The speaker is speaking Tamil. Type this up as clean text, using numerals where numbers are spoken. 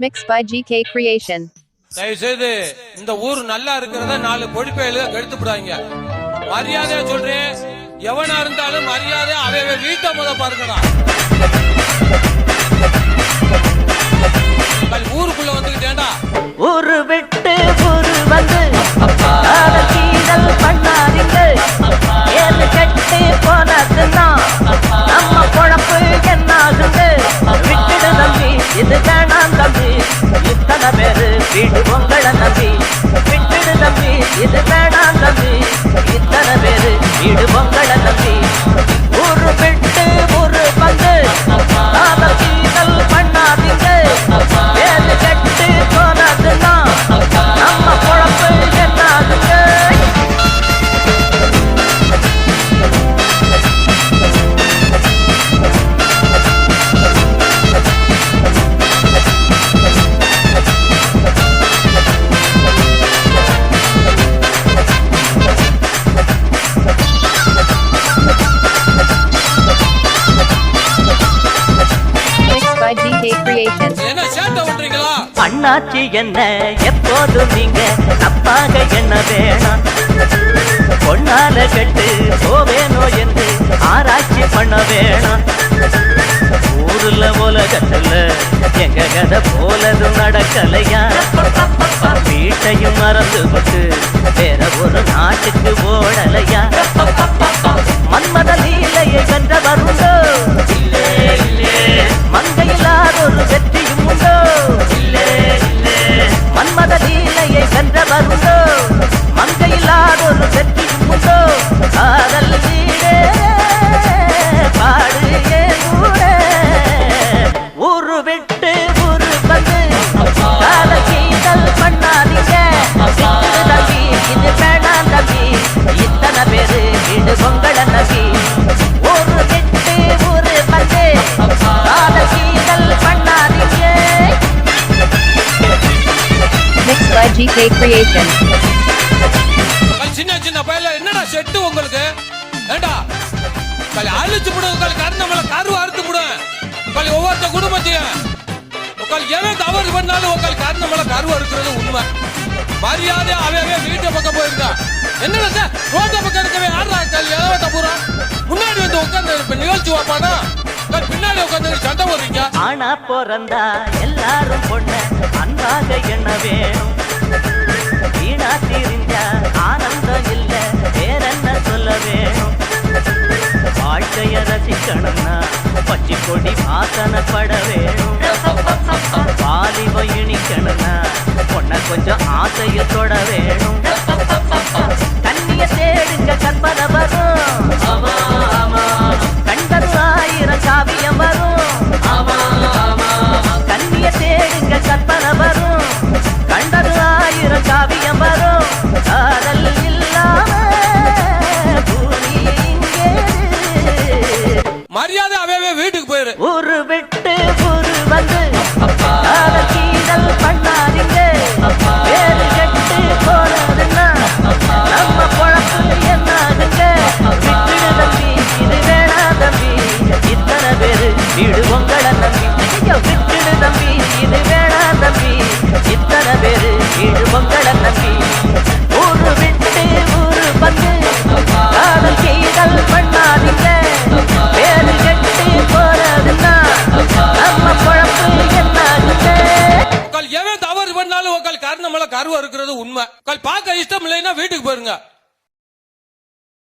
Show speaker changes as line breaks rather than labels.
Mixed by GK Creation.
தயவுசெய்து இந்த ஊர் நல்லா இருக்கிறத 4 பொடிப்பையில கெடுத்துப்படாங்க. மரியாதையா சொல்றேன், எவனா இருந்தாலும் மரியாதை அவைய வீட்டை முத பார்க்கடா. ஊருக்குள்ள வந்துக்கிட்டேன்டா.
ஊரு விட்டு ஊரு வந்து கீழல் பண்ணாதீங்க. ஏழு கட்டு போனதுன்னா நம்ம குழப்பு என்னாகுங்க. விட்டுடு தம்பி, இது வேணாம் தம்பி, இத்தனை பேரு வீடு உங்களை நம்பி. விட்டுடு தம்பி, இது வேணாம் தம்பி, இத்தனை பேரு வீடு உங்களை நம்பி. ஊரு விட்டு ஊரு வந்து கீழல் பண்ணாதீங்க. ஏழு கட்டு போனதுன்னா நம்ம குழப்பு என்னாகுங்க.
Mixed by GK Creation.
என்ன சேட்டை பண்றீங்களா?
அண்ணாச்சி என்ன எப்போதும் நீங்க தப்பாக என்ன வேணாம். பொன்னால கட்டு போவேனோ என்று ஆராய்ச்சி பண்ண வேணாம். ஊருல உலகத்துல எங்க கதை போலதும் நடக்கலையா? வீட்டையும் மறந்து விட்டு வேற ஒரு நாட்டுக்கு ஓடலையா? மன்மத லீலையை கண்ட வருண்டோ? மங்கையில்லாத ஒரு வெற்றியும் உண்டோ? மன்மத லீலையை கண்ட வருண்டோ? மங்கையில்லாத ஒரு வெற்றியும் உண்டோ? காதல் வீடே பாடு ஏன் கூட. ஊரு விட்டு ஊரு வந்து காதல் கீதல் பண்ணாதீங்க. விட்டுடு தம்பி, இது வேணாம் தம்பி, இத்தனை பேரு வீடு பொங்கலை நம்பி. ஊரு விட்டு ஊரு வந்து காதல் கீதல் பண்ணாதீங்க.
Mixed by GK Creation.
சின்ன சின்ன பையல என்னடா செட்டு உங்களுக்கு? ஏண்டா அழிச்சு விடும் நம்மள கருவு அறுத்து விடும். ஒவ்வொருத்த குடும்பத்தையும் எவன் தவறு பண்ணாலும் நம்மள கருவு அறுக்கிறது உண்மை. மரியாதை அவையவே வீட்டை பக்கம் போயிருந்தா என்னடா ரோட்டை பக்கம் இருக்கவே ஆடுறா எவத்த பூரா முன்னாடி வந்து உட்காந்து நிகழ்ச்சி வாப்பானா பின்னாடி உட்காந்து சண்டை போடுறீங்க.
ஆனா பிறந்தா எல்லாரும் பொண்ணு அன்பாக என்ன வேணும். வீணா திரிஞ்சா ஆனந்தம் இல்ல, வேற என்ன சொல்ல வேணும். வாழ்க்கைய ரசிக்கணும்னா பச்சை கொடி வாசனப்பட வேணும். வாலிபம் இனிக்கணும்னா பொண்ண கொஞ்சம் ஆசைய தொட வேணும். கண்ணிய தேடுங்க கற்பனை வரும். கண்டது 1000 காவியம் வரும். கண்ணிய தேடுங்க கற்பனை வரும். கண்டது 1000 காவியம் வரும். காதல் இல்லாம பூமி இங்கே.
மரியாதை அவையவே வீட்டுக்கு போயிரு.
ஊரு விட்டு ஊரு வந்து காதல் கீதல் பண்ணாதீங்க. வேறு கட்டு போனதுன்னா நம்ம குழப்பு என்னாகுங்க. விட்டுடு தம்பி, இது வேணாம் தம்பி, இத்தனை பேரு வீடு உங்களை நம்பி. விட்டுடு தம்பி, இது வேணாம் தம்பி, இத்தனை பேரு வீடு உங்களை நம்பி. ஊரு விட்டு ஊரு வந்து காதல் கீதல் பண்ணாதீங்க. வேறு கட்டு போறதுன்னா நம்ம குழப்பு என்னாகுங்க.
எவன் தவறு பண்ணாலும் நம்மள கருவு இருக்கிறது உண்மை. பார்க்க இஷ்டம் இல்லைன்னா வீட்டுக்கு போயிருங்க.